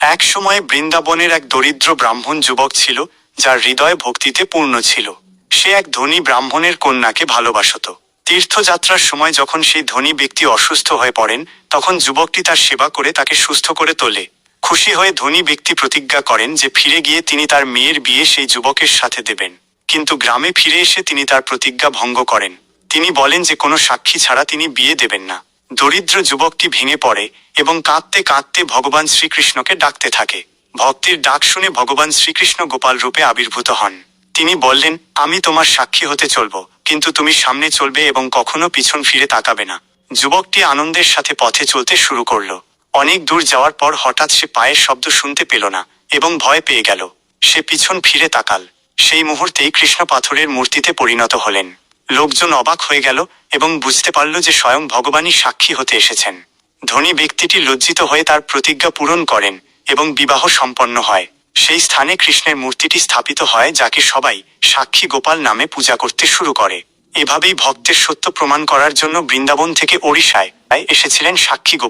এক সময় বৃন্দাবনের এক দরিদ্র ব্রাহ্মণ যুবক ছিল, যার হৃদয় ভক্তিতে পূর্ণ ছিল। সে এক ধনী ব্রাহ্মণের কন্যাকে ভালোবাসত। তীর্থযাত্রার সময় যখন সেই ধনী ব্যক্তি অসুস্থ হয়ে পড়েন, তখন যুবকটি তার সেবা করে তাকে সুস্থ করে তোলে। খুশি হয়ে ধনী ব্যক্তি প্রতিজ্ঞা করেন যে ফিরে গিয়ে তিনি তার মেয়ের বিয়ে সেই যুবকের সাথে দেবেন। কিন্তু গ্রামে ফিরে এসে তিনি তার প্রতিজ্ঞা ভঙ্গ করেন। তিনি বলেন যে কোনো সাক্ষী ছাড়া তিনি বিয়ে দেবেন না। দরিদ্র যুবকটি ভেঙে পড়ে এবং কাঁদতে কাঁদতে ভগবান শ্রীকৃষ্ণকে ডাকতে থাকে। ভক্তের ডাক শুনে ভগবান শ্রীকৃষ্ণ গোপাল রূপে আবির্ভূত হন। তিনি বললেন, আমি তোমার সাক্ষী হতে চলব, কিন্তু তুমি সামনে চলবে এবং কখনো পিছন ফিরে তাকাবে না। যুবকটি আনন্দের সাথে পথে চলতে শুরু করলো। অনেক দূর যাওয়ার পর হঠাৎ সে পায়ের শব্দ শুনতে পেল না এবং ভয় পেয়ে গেল। সে পিছন ফিরে তাকাল। সেই মুহূর্তেই কৃষ্ণ পাথরের মূর্তিতে পরিণত হলেন। লোকজন অবাক হয়ে গেল এবং বুঝতে পারল যে স্বয়ং ভগবানই সাক্ষী হতে এসেছেন। ধনী ব্যক্তিটি লজ্জিত হয়ে তার প্রতিজ্ঞা পূরণ করেন এবং বিবাহ সম্পন্ন হয়। সেই স্থানে কৃষ্ণের মূর্তিটি স্থাপিত হয়, যাকে সবাই সাক্ষী গোপাল নামে পূজা করতে শুরু করে। এভাবেই ভক্তের সত্য প্রমাণ করার জন্য বৃন্দাবন থেকে ওড়িশায় এসেছিলেন সাক্ষী গোপাল।